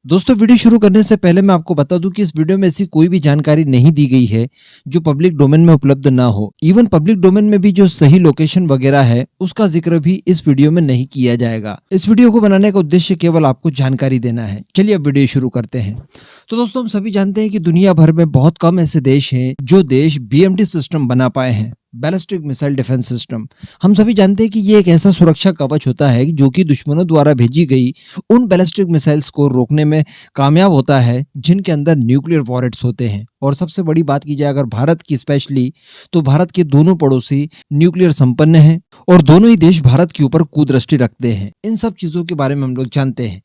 दोस्तों वीडियो शुरू करने से पहले मैं आपको बता दूं कि इस वीडियो में ऐसी कोई भी जानकारी नहीं दी गई है जो पब्लिक डोमेन में उपलब्ध ना हो। इवन पब्लिक डोमेन में भी जो सही लोकेशन वगैरह है उसका जिक्र भी इस वीडियो में नहीं किया जाएगा। इस वीडियो को बनाने का उद्देश्य केवल आपको जानकारी देना है। चलिए अब वीडियो शुरू करते हैं। तो दोस्तों हम सभी जानते हैं कि दुनिया भर में बहुत कम ऐसे देश हैं जो देश BMD सिस्टम बना पाए हैं, बैलिस्टिक मिसाइल डिफेंस सिस्टम। हम सभी जानते हैं कि ये एक ऐसा सुरक्षा कवच होता है जो कि दुश्मनों द्वारा भेजी गई उन बैलिस्टिक मिसाइल्स को रोकने में कामयाब होता है जिनके अंदर न्यूक्लियर वॉरेट्स होते हैं। और सबसे बड़ी बात की जाए अगर भारत की स्पेशली, तो भारत के दोनों पड़ोसी न्यूक्लियर संपन्न हैं और दोनों ही देश भारत के ऊपर कुदृष्टि रखते हैं। इन सब चीजों के बारे में हम लोग जानते हैं।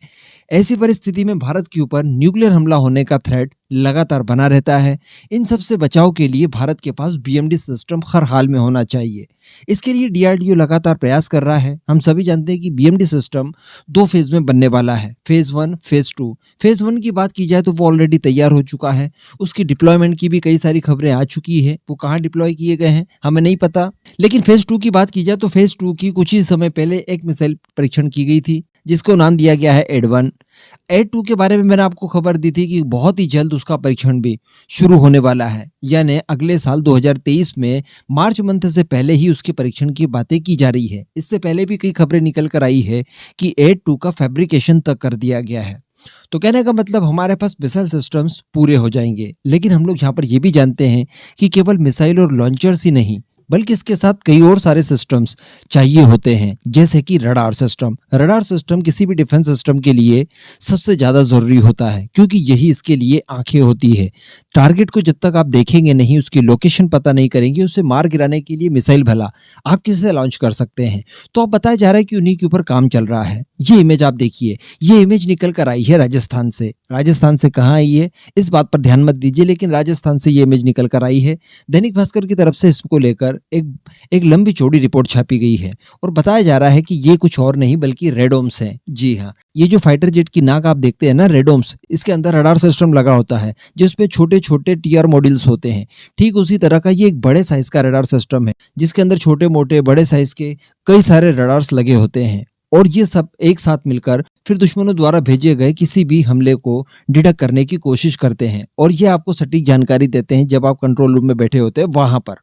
ऐसी परिस्थिति में भारत के ऊपर न्यूक्लियर हमला होने का थ्रेट लगातार बना रहता है। इन सब से बचाव के लिए भारत के पास BMD सिस्टम हर हाल में होना चाहिए। इसके लिए DRDO लगातार प्रयास कर रहा है। हम सभी जानते हैं कि BMD सिस्टम 2 फेज में बनने वाला है, फेज 1, फेज 2। फेज 1 की बात की जाए तो वो ऑलरेडी तैयार हो चुका है। उसकी डिप्लॉयमेंट की भी कई सारी खबरें आ चुकी है। वो कहाँ डिप्लॉय किए गए हैं हमें नहीं पता। लेकिन फेज 2 की बात की जाए तो फेज 2 की कुछ ही समय पहले एक मिसाइल परीक्षण की गई थी जिसको नाम दिया गया है एड-1। एड-2 के बारे में मैंने आपको खबर दी थी कि बहुत ही जल्द उसका परीक्षण भी शुरू होने वाला है, यानी अगले साल 2023 में मार्च मंथ से पहले ही उसके परीक्षण की बातें की जा रही है। इससे पहले भी कई खबरें निकल कर आई है कि एड-2 का फैब्रिकेशन तक कर दिया गया है। तो कहने का मतलब हमारे पास मिसाइल सिस्टम्स पूरे हो जाएंगे। लेकिन हम लोग यहाँ पर यह भी जानते हैं कि केवल मिसाइल और लॉन्चर्स ही नहीं बल्कि इसके साथ कई और सारे सिस्टम्स चाहिए होते हैं, जैसे कि रडार सिस्टम। रडार सिस्टम किसी भी डिफेंस सिस्टम के लिए सबसे ज़्यादा ज़रूरी होता है क्योंकि यही इसके लिए आंखें होती है। टारगेट को जब तक आप देखेंगे नहीं, उसकी लोकेशन पता नहीं करेंगे, उसे मार गिराने के लिए मिसाइल भला आप किससे लॉन्च कर सकते हैं। तो अब बताया जा रहा है कि उन्हीं के ऊपर काम चल रहा है। ये इमेज आप देखिए, ये इमेज निकल कर आई है राजस्थान से। राजस्थान से कहाँ आई है इस बात पर ध्यान मत दीजिए, लेकिन राजस्थान से ये इमेज निकल कर आई है। दैनिक भास्कर की तरफ से इसको लेकर एक लंबी चौड़ी रिपोर्ट छापी गई है और बताया जा रहा है कि ये कुछ और नहीं बल्कि रेडोम्स हैं। जी हाँ, ये जो फाइटर जेट की नाक आप देखते हैं ना, रेडोम्स, इसके अंदर रडार सिस्टम लगा होता है जिसपे छोटे छोटे TR मॉड्यूल्स होते हैं। ठीक उसी तरह का ये एक बड़े साइज का रडार सिस्टम है जिसके अंदर छोटे मोटे बड़े साइज के कई सारे रडार्स लगे होते हैं और ये सब एक साथ मिलकर फिर दुश्मनों द्वारा भेजे गए किसी भी हमले को डिटेक्ट करने की कोशिश करते हैं और ये आपको सटीक जानकारी देते हैं जब आप कंट्रोल रूम में बैठे होते हैं वहां पर।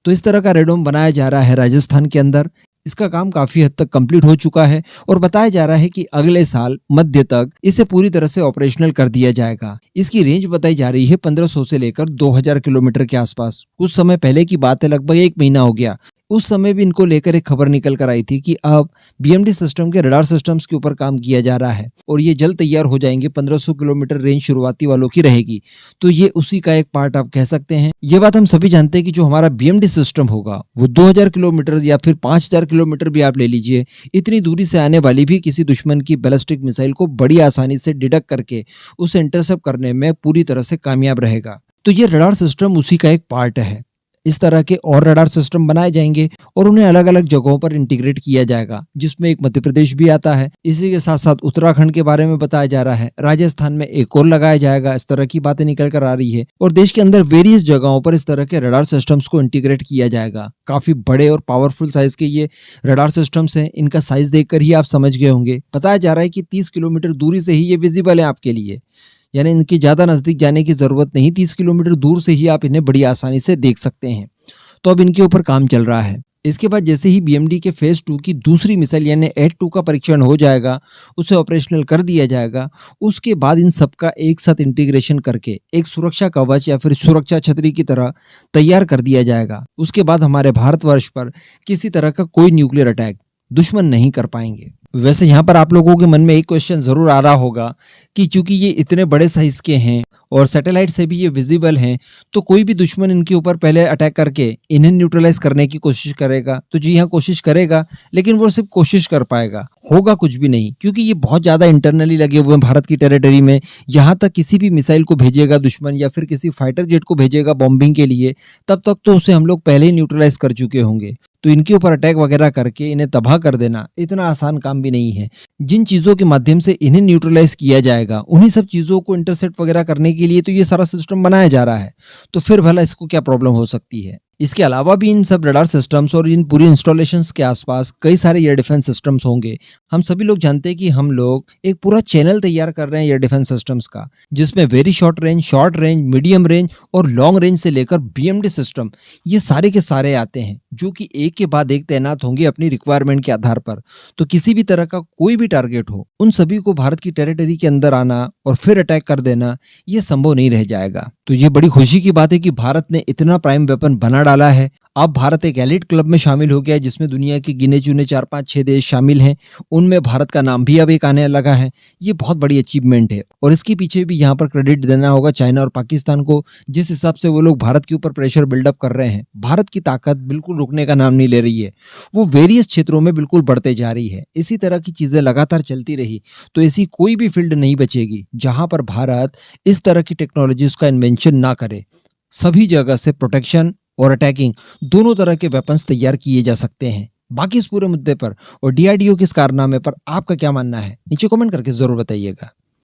तो इस तरह का रेडोम बनाया जा रहा है राजस्थान के अंदर। इसका काम काफी हद तक कंप्लीट हो चुका है और बताया जा रहा है कि अगले साल मध्य तक इसे पूरी तरह से ऑपरेशनल कर दिया जाएगा। इसकी रेंज बताई जा रही है 1500 से लेकर 2000 किलोमीटर के आसपास। कुछ समय पहले की बात है, लगभग 1 महीना हो गया, उस समय भी इनको लेकर एक खबर निकल कर आई थी कि अब BMD सिस्टम के रडार सिस्टम्स के ऊपर काम किया जा रहा है और ये जल्द तैयार हो जाएंगे। 1500 किलोमीटर रेंज शुरुआती वालों की रहेगी, तो ये उसी का एक पार्ट आप कह सकते हैं। ये बात हम सभी जानते हैं कि जो हमारा BMD सिस्टम होगा वो 2000 किलोमीटर या फिर 5000 किलोमीटर भी आप ले लीजिए, इतनी दूरी से आने वाली भी किसी दुश्मन की बैलिस्टिक मिसाइल को बड़ी आसानी से डिटेक्ट करके उसे इंटरसेप्ट करने में पूरी तरह से कामयाब रहेगा। तो ये रडार सिस्टम उसी का एक पार्ट है। इस तरह के और रडार सिस्टम बनाए जाएंगे और उन्हें अलग अलग जगहों पर इंटीग्रेट किया जाएगा, जिसमें एक मध्य प्रदेश भी आता है। इसी के साथ साथ उत्तराखंड के बारे में बताया जा रहा है, राजस्थान में एक और लगाया जाएगा। इस तरह की बातें निकल कर आ रही है और देश के अंदर वेरियस जगहों पर इस तरह के रडार सिस्टम्स को इंटीग्रेट किया जाएगा। काफी बड़े और पावरफुल साइज के ये रडार सिस्टम्स हैं। इनका साइज देखकर ही आप समझ गए होंगे। बताया जा रहा है कि 30 किलोमीटर दूरी से ही ये विजिबल है आपके लिए, यानी इनकी ज्यादा नजदीक जाने की जरूरत नहीं। 30 किलोमीटर दूर से ही आप इन्हें बड़ी आसानी से देख सकते हैं। तो अब इनके ऊपर काम चल रहा है। इसके बाद जैसे ही BMD के फेज 2 की दूसरी मिसाइल यानी एड-2 का परीक्षण हो जाएगा, उसे ऑपरेशनल कर दिया जाएगा, उसके बाद इन सबका एक साथ इंटीग्रेशन करके एक सुरक्षा कवच या फिर सुरक्षा छतरी की तरह तैयार कर दिया जाएगा। उसके बाद हमारे भारतवर्ष पर किसी तरह का कोई न्यूक्लियर अटैक दुश्मन नहीं कर पाएंगे। वैसे यहाँ पर आप लोगों के मन में एक क्वेश्चन जरूर आ रहा होगा कि चूंकि ये इतने बड़े साइज के हैं और सैटेलाइट से भी ये विजिबल हैं, तो कोई भी दुश्मन इनके ऊपर पहले अटैक करके इन्हें न्यूट्रलाइज करने की कोशिश करेगा। तो जी हाँ, कोशिश करेगा, लेकिन वो सिर्फ कोशिश कर पाएगा, होगा कुछ भी नहीं, क्योंकि ये बहुत ज्यादा इंटरनली लगे हुए हैं भारत की टेरिटरी में। यहाँ तक किसी भी मिसाइल को भेजेगा दुश्मन या फिर किसी फाइटर जेट को भेजेगा बॉम्बिंग के लिए, तब तक तो उसे हम लोग पहले ही न्यूट्रलाइज कर चुके होंगे। तो इनके ऊपर अटैक वगैरह करके इन्हें तबाह कर देना इतना आसान काम भी नहीं है। जिन चीजों के माध्यम से इन्हें न्यूट्रलाइज किया जाएगा, उन्हीं सब चीजों को इंटरसेप्ट वगैरह करने के लिए तो ये सारा सिस्टम बनाया जा रहा है। तो फिर भला इसको क्या प्रॉब्लम हो सकती है। इसके अलावा भी इन सब रडार सिस्टम्स और इन पूरी इंस्टॉलेशंस के आसपास कई सारे एयर डिफेंस सिस्टम्स होंगे। हम सभी लोग जानते हैं कि हम लोग एक पूरा चैनल तैयार कर रहे हैं एयर डिफेंस सिस्टम्स का, जिसमें very short range, medium range और लॉन्ग रेंज से लेकर बीएमडी सिस्टम, ये सारे के सारे आते हैं, जो कि एक के बाद एक तैनात होंगे अपनी रिक्वायरमेंट के आधार पर। तो किसी भी तरह का कोई भी टारगेट हो, उन सभी को भारत की टेरिटरी के अंदर आना और फिर अटैक कर देना, ये संभव नहीं रह जाएगा। तो ये बड़ी खुशी की बात है कि भारत ने इतना प्राइम वेपन बना डाला है। अब भारत एक एलिट क्लब में शामिल हो गया है, जिसमें दुनिया के गिने चुने 4-5-6 देश शामिल हैं। उनमें भारत का नाम भी अब एक आने लगा है। ये बहुत बड़ी अचीवमेंट है और इसके पीछे भी यहाँ पर क्रेडिट देना होगा चाइना और पाकिस्तान को, जिस हिसाब से वो लोग भारत के ऊपर प्रेशर बिल्डअप कर रहे हैं। भारत की ताकत बिल्कुल रुकने का नाम नहीं ले रही है, वो वेरियस क्षेत्रों में बिल्कुल बढ़ते जा रही है। इसी तरह की चीजें लगातार चलती रही तो ऐसी कोई भी फील्ड नहीं बचेगी जहां पर भारत इस तरह की टेक्नोलॉजीज का इन्वेंशन ना करे। सभी जगह से प्रोटेक्शन और अटैकिंग दोनों तरह के वेपन्स तैयार किए जा सकते हैं। बाकी इस पूरे मुद्दे पर और डीआरडीओ के इस कारनामे पर आपका क्या मानना है, नीचे कमेंट करके जरूर बताइएगा।